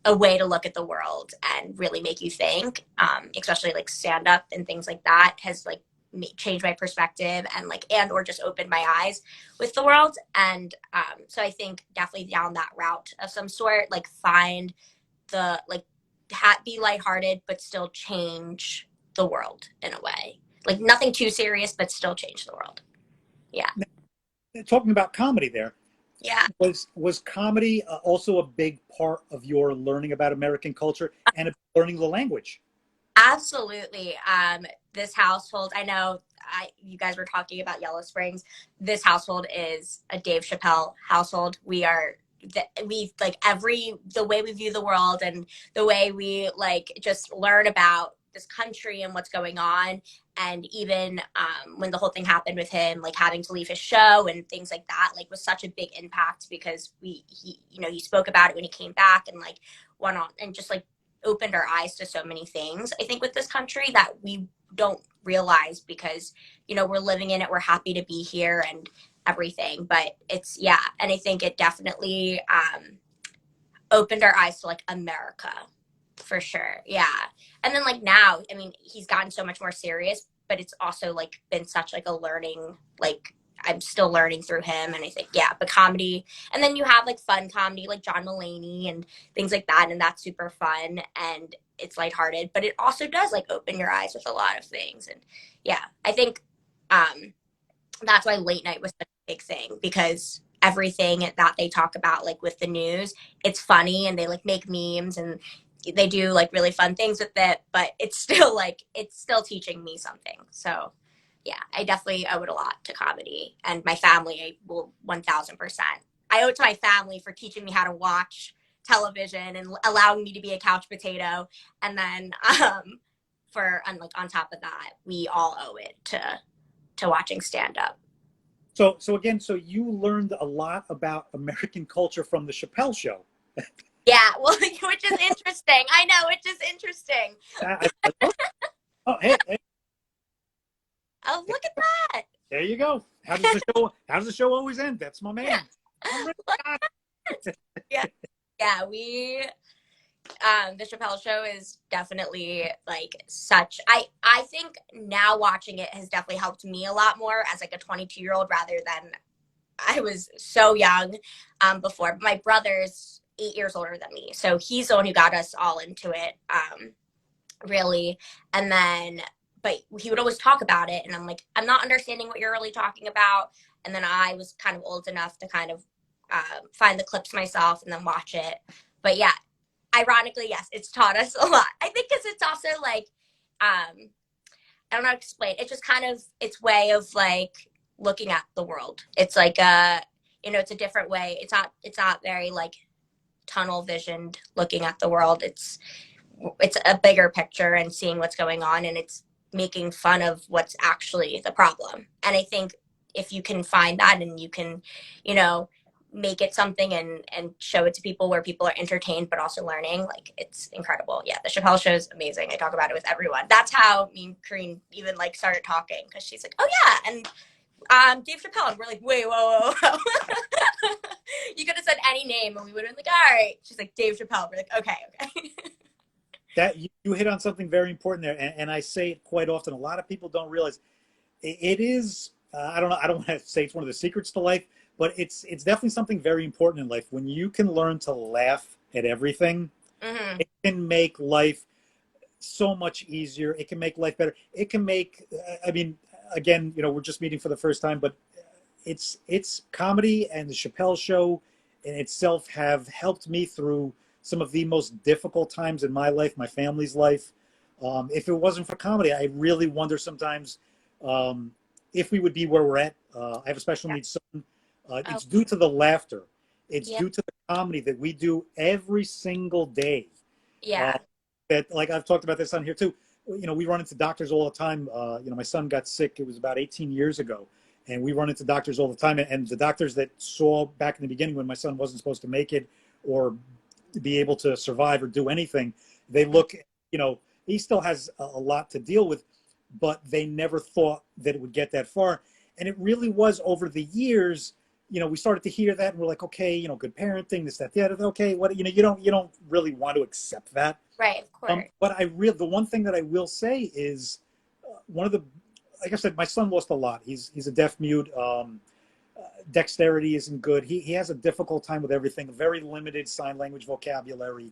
a way to look at the world and really make you think, especially like stand up and things like that has like changed my perspective and like and or just opened my eyes with the world. And so I think definitely down that route of some sort, like find the like be lighthearted but still change the world in a way, like nothing too serious but still change the world. Yeah. Talking about comedy there, Yeah, was comedy also a big part of your learning about American culture and learning the language? absolutely. This household, I know you guys were talking about Yellow Springs. This household is a Dave Chappelle household. We like the way we view the world and the way we like just learn about this country and what's going on. And even when the whole thing happened with him, like having to leave his show and things like that, like was such a big impact because he spoke about it when he came back and like went on and just like opened our eyes to so many things, I think, with this country that we don't realize because, we're living in it. We're happy to be here and everything. But it's, yeah. And I think it definitely opened our eyes to like America for sure. Yeah. And then like now, I mean, he's gotten so much more serious, but it's also like been such like a learning, like I'm still learning through him. And I think, yeah, but comedy. And then you have like fun comedy, like John Mulaney and things like that. And that's super fun and it's lighthearted, but it also does like open your eyes with a lot of things. And yeah, I think that's why late night was such a big thing because everything that they talk about, like with the news, it's funny and they like make memes and they do like really fun things with it, but it's still teaching me something. So yeah, I definitely owe it a lot to comedy and my family. I will 1000%. I owe it to my family for teaching me how to watch television and allowing me to be a couch potato. And then on top of that, we all owe it to watching stand up. So you learned a lot about American culture from the Chappelle Show. Yeah, well, which is interesting. I know, which is interesting. Oh, hey. Oh, look at that. There you go. How does the show always end? That's my man. Yeah. Yeah, the Chappelle Show is definitely like such, I think now watching it has definitely helped me a lot more as like a 22-year-old rather than I was so young before. My brother's 8 years older than me, so he's the one who got us all into it, really. And then, but he would always talk about it, and I'm like, I'm not understanding what you're really talking about. And then I was kind of old enough to kind of find the clips myself and then watch it. But yeah, ironically, yes, it's taught us a lot. I think because it's also like, I don't know how to explain. It's just kind of its way of like looking at the world. It's like it's a different way. It's not very like tunnel visioned looking at the world. It's a bigger picture and seeing what's going on, and it's making fun of what's actually the problem. And I think if you can find that and you can, make it something and show it to people where people are entertained but also learning, like it's incredible. Yeah, the Chappelle Show is amazing. I talk about it with everyone. That's how me and Karin even like started talking, because she's like, oh yeah, and Dave Chappelle, and we're like, wait, whoa. You could have said any name and we would have been like, all right. She's like, Dave Chappelle. We're like, okay. That you hit on something very important there, and I say it quite often. A lot of people don't realize it is. I don't know. I don't want to say it's one of the secrets to life, but it's definitely something very important in life. When you can learn to laugh at everything, it can make life so much easier. It can make life better. It can make. I mean, again, we're just meeting for the first time, but it's comedy and the Chappelle Show in itself have helped me through some of the most difficult times in my life, my family's life. If it wasn't for comedy, I really wonder sometimes if we would be where we're at. I have a special needs son. It's due to the laughter. It's due to the comedy that we do every single day. Yeah. That, like I've talked about this on here too. We run into doctors all the time. My son got sick. It was about 18 years ago. And we run into doctors all the time. And the doctors that saw back in the beginning when my son wasn't supposed to make it or be able to survive or do anything, they look, he still has a lot to deal with, but they never thought that it would get that far. And it really was over the years, we started to hear that and we're like, okay, good parenting, this, that, the other. Okay, what, you don't really want to accept that. Right, of course. But the one thing that I will say is one of the, like I said, my son lost a lot. He's a deaf mute. Dexterity isn't good. He has a difficult time with everything, a very limited sign language vocabulary.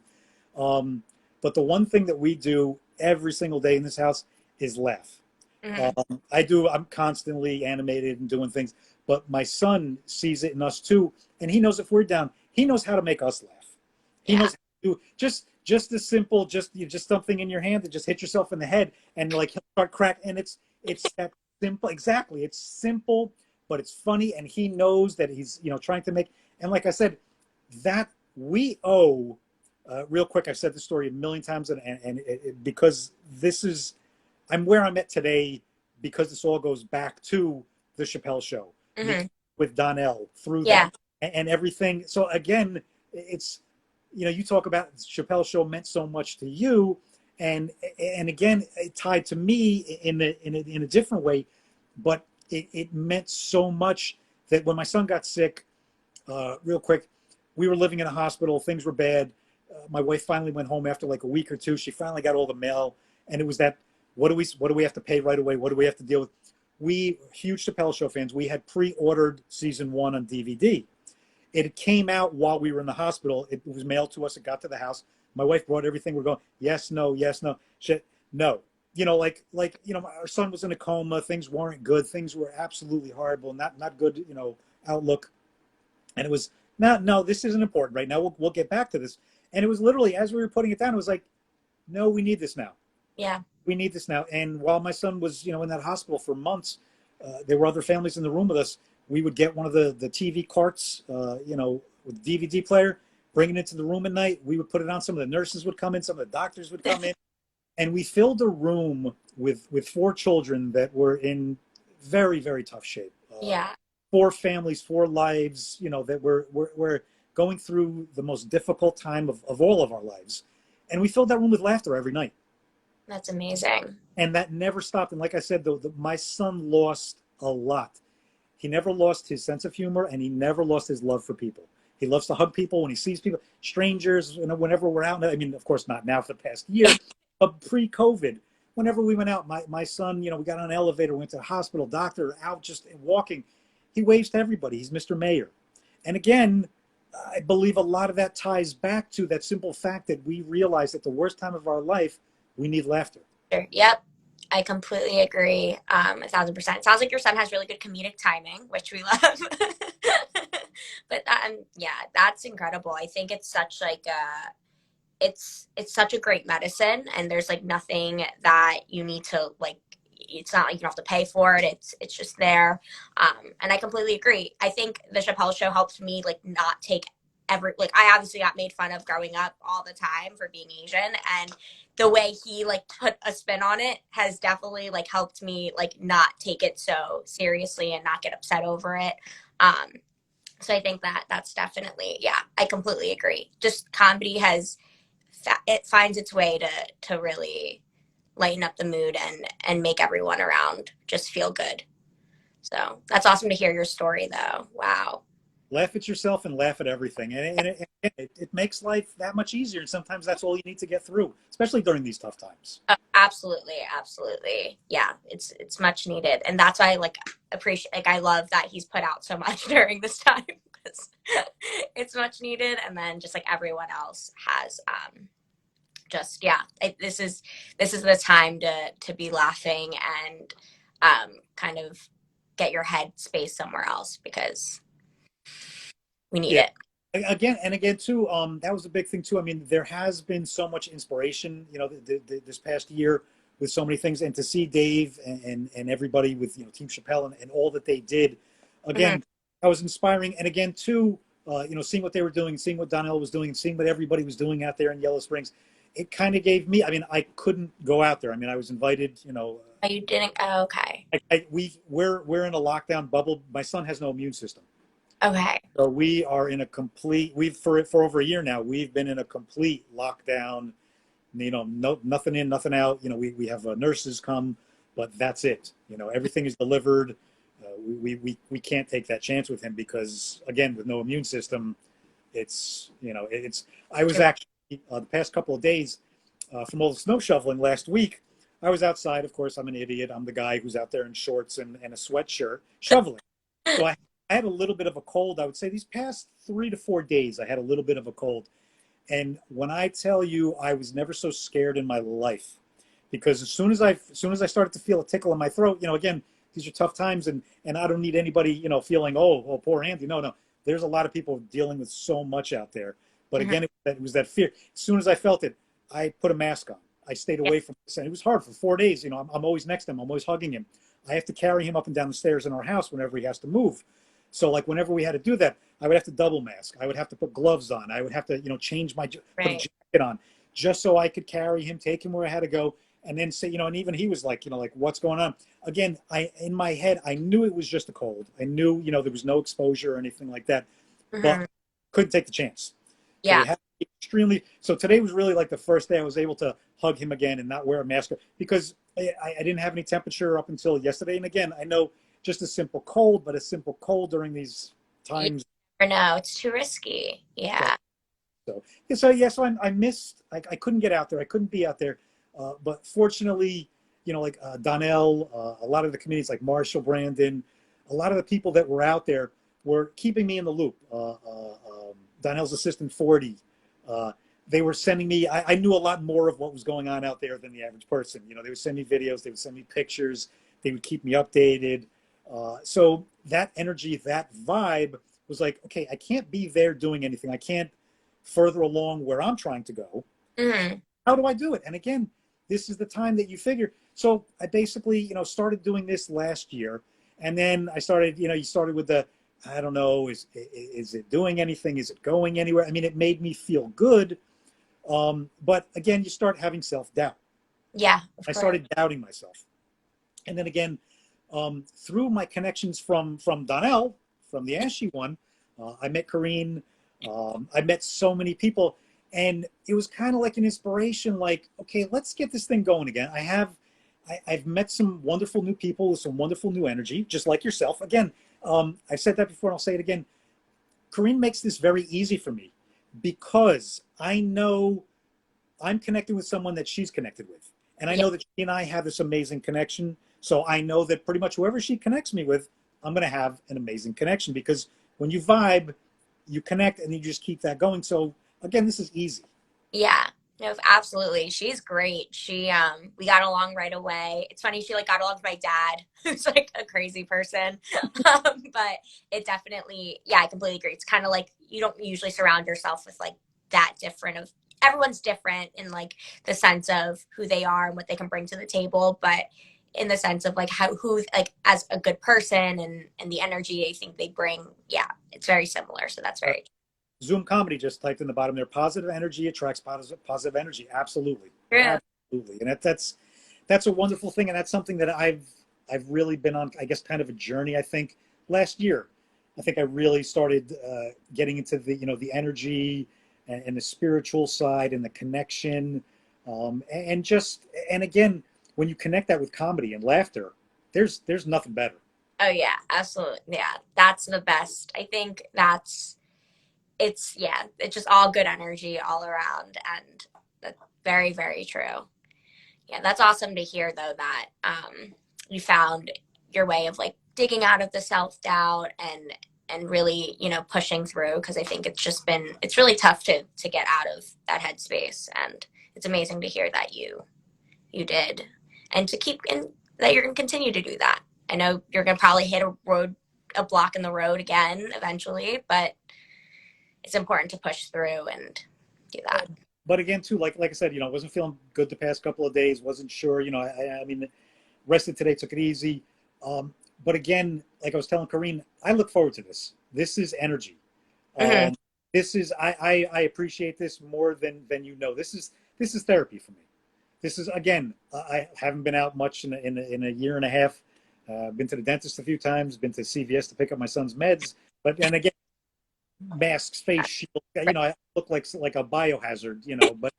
But the one thing that we do every single day in this house is laugh. Mm-hmm. I'm constantly animated and doing things, but my son sees it in us too. And he knows if we're down, he knows how to make us laugh. He knows how to do just as simple, just something in your hand that just hit yourself in the head and like he'll start cracking. And it's that simple. Exactly. It's simple, but it's funny. And he knows that he's, trying to make, and like I said, that we owe, real quick, I've said this story a million times and because I'm where I'm at today because this all goes back to the Chappelle Show with Donnell through that and everything. So again, it's, you talk about Chappelle Show meant so much to you, and again, it tied to me in a different way, but it meant so much that when my son got sick, real quick, we were living in a hospital. Things were bad. My wife finally went home after like a week or two. She finally got all the mail, and it was that. What do we have to pay right away? What do we have to deal with? We, huge Chappelle Show fans, we had pre-ordered season 1 on DVD. It came out while we were in the hospital. It was mailed to us. It got to the house. My wife brought everything. We're going, yes, no, shit, no. Our son was in a coma. Things weren't good. Things were absolutely horrible. Not good, outlook. And it was, no, this isn't important right now. We'll get back to this. And it was literally, as we were putting it down, it was like, no, we need this now. Yeah. We need this now. And while my son was, in that hospital for months, there were other families in the room with us. We would get one of the TV carts, with the DVD player, bring it into the room at night. We would put it on. Some of the nurses would come in. Some of the doctors would come in. And we filled a room with 4 children that were in very, very tough shape. 4 families, 4 lives, that were going through the most difficult time of all of our lives. And we filled that room with laughter every night. That's amazing. And that never stopped. And like I said, though, my son lost a lot. He never lost his sense of humor, and he never lost his love for people. He loves to hug people when he sees people, strangers, whenever we're out. I mean, of course, not now for the past year, but pre-COVID, whenever we went out, my son, we got on an elevator, went to the hospital, doctor, out just walking. He waves to everybody. He's Mr. Mayor. And again, I believe a lot of that ties back to that simple fact that we realize at the worst time of our life, we need laughter. Yep. I completely agree. 1,000%. It sounds like your son has really good comedic timing, which we love. But that's incredible. I think it's such like it's such a great medicine, and there's like nothing that you need to like. It's not like you don't have to pay for it. It's just there. And I completely agree. I think the Chappelle Show helps me like not take I obviously got made fun of growing up all the time for being Asian, and the way he like put a spin on it has definitely like helped me like not take it so seriously and not get upset over it. So I think that's definitely, I completely agree. Just comedy it finds its way to really lighten up the mood and make everyone around just feel good. So that's awesome to hear your story though. Wow. Laugh at yourself and laugh at everything. And it makes life that much easier. And sometimes that's all you need to get through, especially during these tough times. Absolutely. Absolutely. Yeah. It's much needed. And that's why I love that he's put out so much during this time, because it's much needed. And then just like everyone else has, this is the time to be laughing and kind of get your head space somewhere else, because we need it. Again too, that was a big thing too. I mean, there has been so much inspiration, this past year with so many things, and to see Dave and everybody with, Team Chappelle and all that they did, again, that was inspiring. And again too, seeing what they were doing, seeing what Donnell was doing, seeing what everybody was doing out there in Yellow Springs, it kind of gave me, I mean, I couldn't go out there. I mean, I was invited, Oh, you didn't? Oh, okay. We're in a lockdown bubble. My son has no immune system. Okay. So we are in a complete, for over a year now, we've been in a complete lockdown, nothing in, nothing out. We have nurses come but that's it. You know, everything is delivered. We can't take that chance with him because, again, with no immune system, it's, you know, it's, I was actually, the past couple of days from all the snow shoveling last week, I was outside. Of course, I'm an idiot. I'm the guy who's out there in shorts and a sweatshirt shoveling. So I had a little bit of a cold. I would say these past 3 to 4 days, I had a little bit of a cold. And when I tell you, I was never so scared in my life, because as soon as I started to feel a tickle in my throat, you know, again, these are tough times, and I don't need anybody, you know, feeling, oh, poor Andy. No. There's a lot of people dealing with so much out there. But again, it was that fear. As soon as I felt it, I put a mask on. I stayed away from this. And it was hard for 4 days. You know, I'm always next to him. I'm always hugging him. I have to carry him up and down the stairs in our house whenever he has to move. So like whenever we had to do that, I would have to double mask. I would have to put gloves on. I would have to, you know, change put a jacket on just so I could carry him, take him where I had to go. And then say, you know, and even he was like, you know, like, what's going on? Again, in my head, I knew it was just a cold. I knew, you know, there was no exposure or anything like that, but couldn't take the chance. Yeah. So we had to be extremely. So today was really like the first day I was able to hug him again and not wear a mask, because I didn't have any temperature up until yesterday. And again, I know just a simple cold, but a simple cold during these times. No, it's too risky. Yeah. So I missed. I couldn't get out there. I couldn't be out there. But fortunately, you know, like Donnell, a lot of the communities like Marshall, Brandon, a lot of the people that were out there were keeping me in the loop. Donnell's assistant 40, they were sending me, I knew a lot more of what was going on out there than the average person. You know, they would send me videos, they would send me pictures, they would keep me updated. So that energy, that vibe was like, okay, I can't be there doing anything. I can't further along where I'm trying to go. How do I do it? And again, this is the time that you figure. So I basically, you know, started doing this last year. And then I started, you know, you started with the, I don't know, is it doing anything? Is it going anywhere? I mean, it made me feel good. But again, you start having self-doubt. Yeah. I started doubting myself. And then again, through my connections from Donnell, from the Ashy one, I met Karin. I met so many people. And it was kind of like an inspiration, like, okay, let's get this thing going again. I've met some wonderful new people with some wonderful new energy, just like yourself. Again, I've said that before and I'll say it again. Karin makes this very easy for me because I know I'm connected with someone that she's connected with. And I know that she and I have this amazing connection. So I know that pretty much whoever she connects me with, I'm going to have an amazing connection, because when you vibe, you connect and you just keep that going. So again, this is easy. Yeah, no, absolutely. She's great. She, we got along right away. It's funny, she like got along with my dad, who's like a crazy person. But it definitely, yeah, I completely agree. It's kind of like you don't usually surround yourself with like that different of, everyone's different in like the sense of who they are and what they can bring to the table. But in the sense of like who, like as a good person and the energy I think they bring, yeah, it's very similar. So that's very Zoom Comedy just typed in the bottom there, positive energy attracts positive energy. Absolutely. Yeah. Absolutely. And that's a wonderful thing. And that's something that I've really been on, I guess, kind of a journey. I think last year, I think I really started getting into the, you know, the energy and the spiritual side and the connection. And again, when you connect that with comedy and laughter, there's nothing better. Oh yeah, absolutely. Yeah, that's the best. I think it's just all good energy all around, and that's very, very true. Yeah, that's awesome to hear though that you found your way of like digging out of the self-doubt and really, you know, pushing through, because I think it's really tough to get out of that headspace, and it's amazing to hear that you did, and to keep in that you're going to continue to do that. I know you're going to probably hit a block in the road again eventually, but it's important to push through and do that. But again, too, like I said, you know, I wasn't feeling good the past couple of days. Wasn't sure, you know. I mean, rested today, took it easy. But again, like I was telling Karin, I look forward to this. This is energy. This is I appreciate this more than you know. This is therapy for me. This is, again, I haven't been out much in a year and a half. Been to the dentist a few times. Been to CVS to pick up my son's meds. And again, masks, face shield. You know, I look like a biohazard. You know, but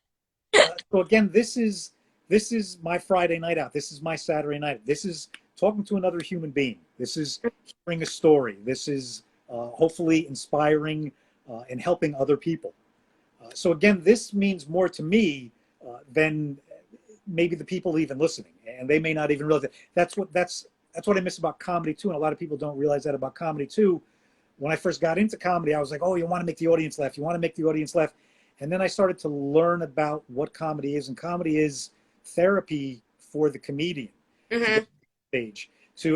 so again, this is This is my Friday night out. This is my Saturday night. This is talking to another human being. This is hearing a story. This is hopefully inspiring and helping other people. So again, this means more to me than maybe the people even listening, and they may not even realize it. That's what I miss about comedy too, and a lot of people don't realize that about comedy too. When I first got into comedy, I was like, oh, you want to make the audience laugh. You want to make the audience laugh. And then I started to learn about what comedy is, and comedy is therapy for the comedian to get on stage.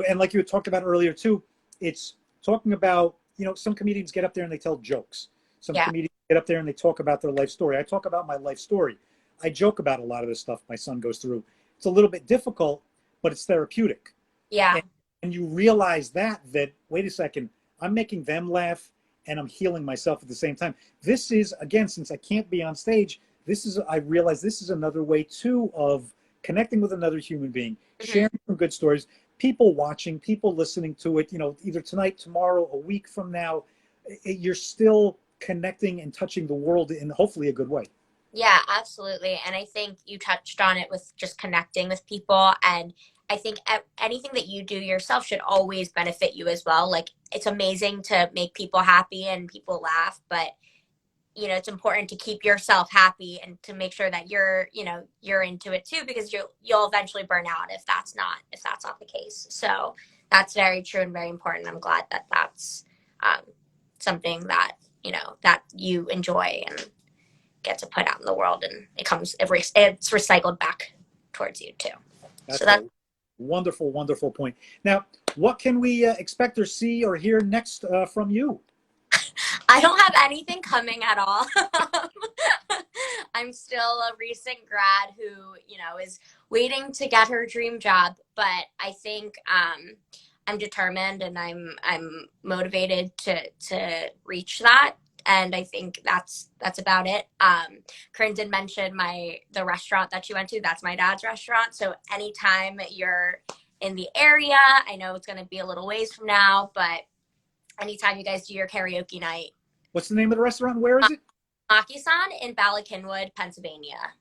And like you had talked about earlier too, it's talking about, some comedians get up there and they tell jokes. Some comedians get up there and they talk about their life story. I talk about my life story. I joke about a lot of this stuff my son goes through. It's a little bit difficult, but it's therapeutic. Yeah. And you realize that, wait a second, I'm making them laugh and I'm healing myself at the same time. This is, again, since I can't be on stage, I realize this is another way too of connecting with another human being, sharing some good stories, people watching, people listening to it, either tonight, tomorrow, a week from now, you're still connecting and touching the world in hopefully a good way. Yeah, absolutely. And I think you touched on it with just connecting with people. And I think anything that you do yourself should always benefit you as well. Like, it's amazing to make people happy and people laugh, but it's important to keep yourself happy and to make sure that you're into it too, because you'll eventually burn out if that's not the case. So that's very true and very important. I'm glad that that's something that that you enjoy and get to put out in the world, and it's recycled back towards you too. That's so that's a wonderful, wonderful point. Now, what can we expect or see or hear next from you? I don't have anything coming at all. I'm still a recent grad who, is waiting to get her dream job, but I think I'm determined and I'm motivated to reach that. And I think that's about it. Karin did mention the restaurant that she went to. That's my dad's restaurant. So anytime you're in the area, I know it's going to be a little ways from now, but anytime you guys do your karaoke night. What's the name of the restaurant? Where is it? Maki-san in Ballackinwood, Pennsylvania.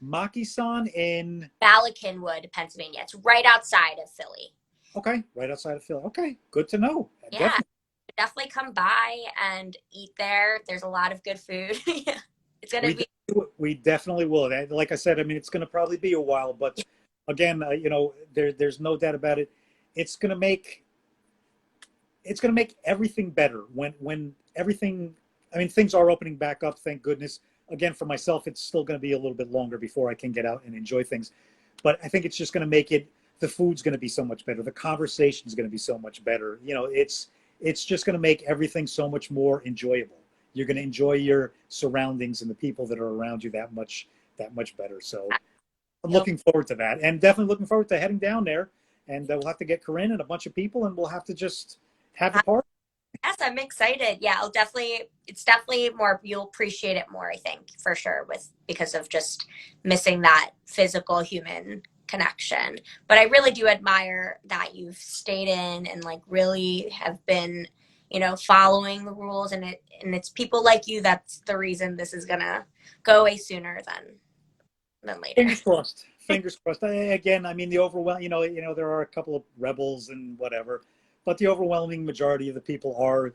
Maki-san in Ballackinwood, Pennsylvania. It's right outside of Philly. Okay, right outside of Philly. Okay, good to know. Yeah, definitely come by and eat there. There's a lot of good food. It's gonna be. We definitely will. Like I said, I mean, it's gonna probably be a while, but again, there's no doubt about it. It's gonna make everything better when everything. I mean, things are opening back up, thank goodness. Again, for myself, it's still going to be a little bit longer before I can get out and enjoy things. But I think it's just going to make it, the food's going to be so much better. The conversation's going to be so much better. It's just going to make everything so much more enjoyable. You're going to enjoy your surroundings and the people that are around you that much better. So I'm looking forward to that, and definitely looking forward to heading down there. And we'll have to get Karin and a bunch of people, and we'll have to just have a party. Yes, I'm excited. Yeah, it's definitely more, you'll appreciate it more, I think, for sure, because of just missing that physical human connection. But I really do admire that you've stayed in and really have been, following the rules, and it's people like you that's the reason this is gonna go away sooner than later. Fingers crossed. Fingers crossed. Again, I mean, the overwhelm. There are a couple of rebels and whatever. But the overwhelming majority of the people are,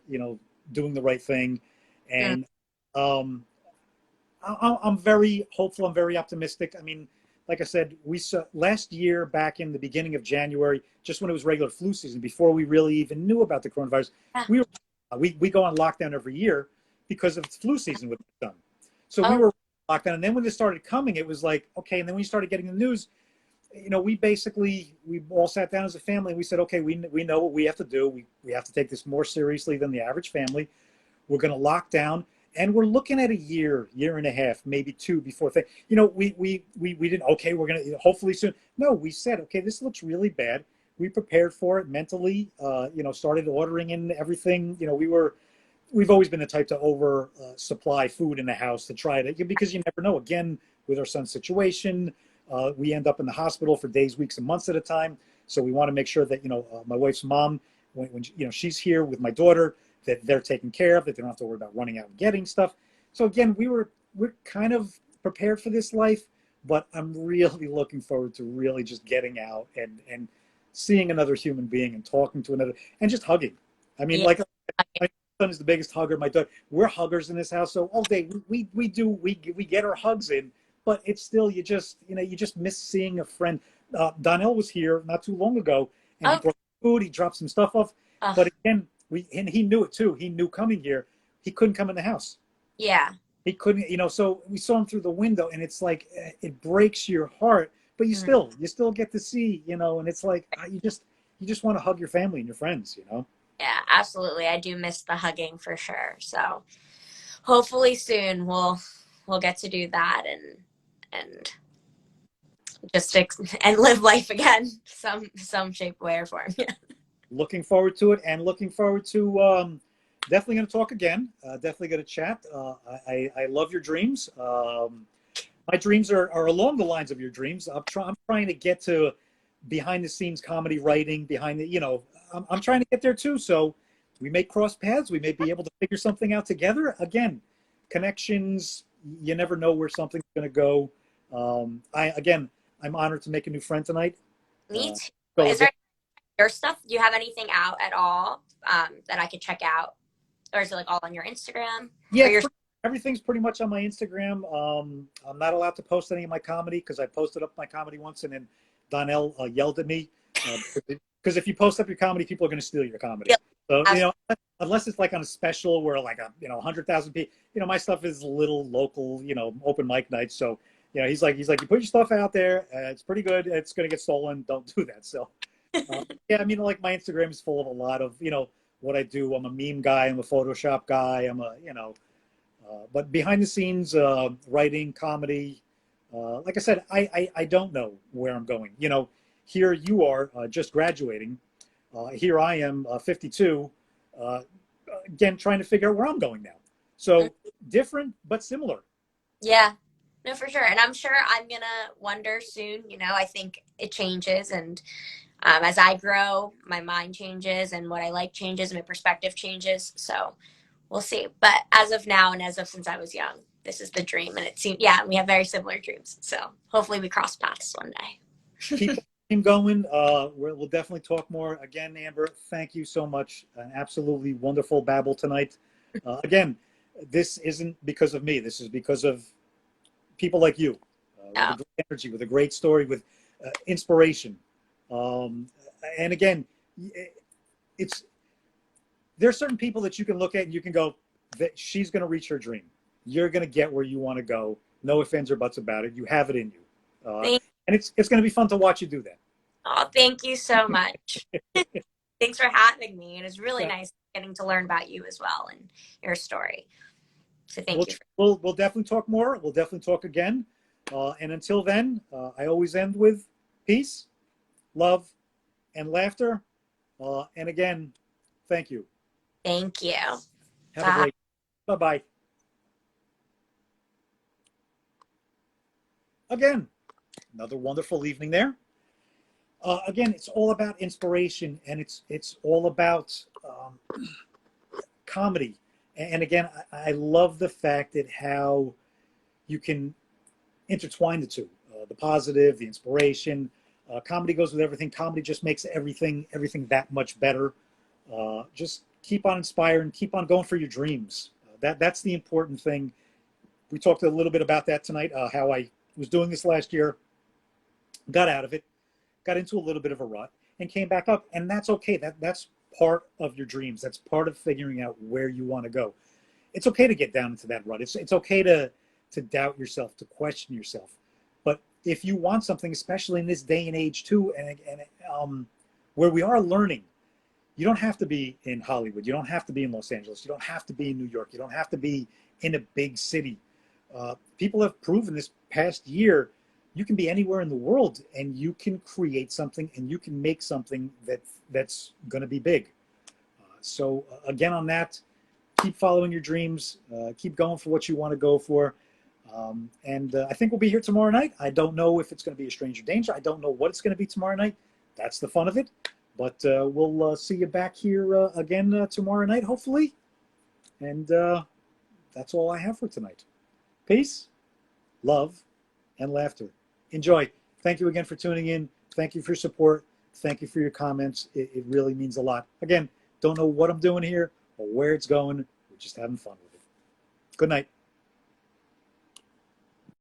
doing the right thing. And I'm very hopeful. I'm very optimistic. I mean, like I said, we saw last year back in the beginning of January, just when it was regular flu season, before we really even knew about the coronavirus, we go on lockdown every year because of flu season with the sun. So we were lockdown. And then when this started coming, it was like, okay. And then when you started getting the news, we all sat down as a family and we said, okay, we know what we have to do. We have to take this more seriously than the average family. We're going to lock down, and we're looking at a year and a half, maybe two before we didn't, okay, we're going to hopefully soon. No, we said, okay, this looks really bad. We prepared for it mentally, started ordering in everything. We've always been the type to over supply food in the house to try to, because you never know. Again, with our son's situation, we end up in the hospital for days, weeks, and months at a time. So we want to make sure that, my wife's mom, when she's here with my daughter, that they're taken care of, that they don't have to worry about running out and getting stuff. So again, we're kind of prepared for this life, but I'm really looking forward to really just getting out and seeing another human being and talking to another and just hugging. I mean, Yeah. like my son is the biggest hugger. My daughter, we're huggers in this house. So all day we get our hugs in, but it's still you just miss seeing a friend. Donnell was here not too long ago, and he Oh, brought food. He dropped some stuff off. But again, and he knew it too. He knew coming here, he couldn't come in the house. yeah. He couldn't, so we saw him through the window, and it's like it breaks your heart, but you still get to see, and it's like you just want to hug your family and your friends. Yeah, absolutely. I do miss the hugging for sure. So hopefully soon we'll get to do that and just and live life again, some shape, way, or form. Yeah. Looking forward to it, and looking forward to definitely going to talk again. Definitely going to chat. I love your dreams. My dreams are along the lines of your dreams. I'm trying to get to behind the scenes comedy writing, I'm trying to get there too. So we may cross paths. We may be able to figure something out together. Again, connections, you never know where something's going to go. I'm honored to make a new friend tonight. Me too. Is there your stuff? Do you have anything out at all that I could check out? Or is it like all on your Instagram? Yeah, everything's pretty much on my Instagram. I'm not allowed to post any of my comedy because I posted up my comedy once, and then Donnell yelled at me because if you post up your comedy, people are going to steal your comedy. Yep. So unless it's like on a special where like 100,000 people, my stuff is little local, open mic nights. So he's like you put your stuff out there, it's pretty good. It's going to get stolen. Don't do that. So yeah, I mean, like my Instagram is full of a lot of what I do. I'm a meme guy. I'm a Photoshop guy. I'm a but behind the scenes, writing, comedy. Like I said, I don't know where I'm going. Here you are just graduating. Here I am, 52. Again, trying to figure out where I'm going now. So different but similar. Yeah, no, for sure. And I'm sure I'm gonna wonder soon. I think it changes, and as I grow, my mind changes, and what I like changes, and my perspective changes. So we'll see. But as of now, and as of since I was young, this is the dream. And it seems, yeah, we have very similar dreams. So hopefully we cross paths one day. Keep the dream going. We'll definitely talk more. Again, Amber, thank you so much. An absolutely wonderful babble tonight. Again, this isn't because of me. This is because of people like you with a great energy, with a great story, with inspiration. And again, there's certain people that you can look at and you can go, that she's going to reach her dream. You're going to get where you want to go. No ifs, ands, or buts about it. You have it in you. And it's going to be fun to watch you do that. Oh, thank you so much. Thanks for having me. And it's really nice getting to learn about you as well and your story. So thank you. We'll definitely talk more. We'll definitely talk again. And until then, I always end with peace, love, and laughter. And again, thank you. Thank you. Have a great bye-bye. Again, another wonderful evening there. Again, it's all about inspiration, and it's all about comedy. And again, I love the fact that how you can intertwine the two, the positive, the inspiration. Comedy goes with everything. Comedy just makes everything that much better. Just keep on inspiring, keep on going for your dreams. That's the important thing. We talked a little bit about that tonight, how I was doing this last year, got out of it, got into a little bit of a rut, and came back up. And that's okay. That's part of your dreams. That's part of figuring out where you want to go. It's okay to get down into that rut. It's okay to doubt yourself, to question yourself. But if you want something, especially in this day and age too, and where we are learning, you don't have to be in Hollywood. You don't have to be in Los Angeles. You don't have to be in New York. You don't have to be in a big city. People have proven this past year, you can be anywhere in the world and you can create something and you can make something that's going to be big. So again, on that, keep following your dreams. Keep going for what you want to go for. And I think we'll be here tomorrow night. I don't know if it's going to be a Stranger Danger. I don't know what it's going to be tomorrow night. That's the fun of it. But we'll see you back here again tomorrow night, hopefully. And that's all I have for tonight. Peace, love, and laughter. Enjoy. Thank you again for tuning in. Thank you for your support. Thank you for your comments. It really means a lot. Again, don't know what I'm doing here or where it's going. We're just having fun with it. Good night.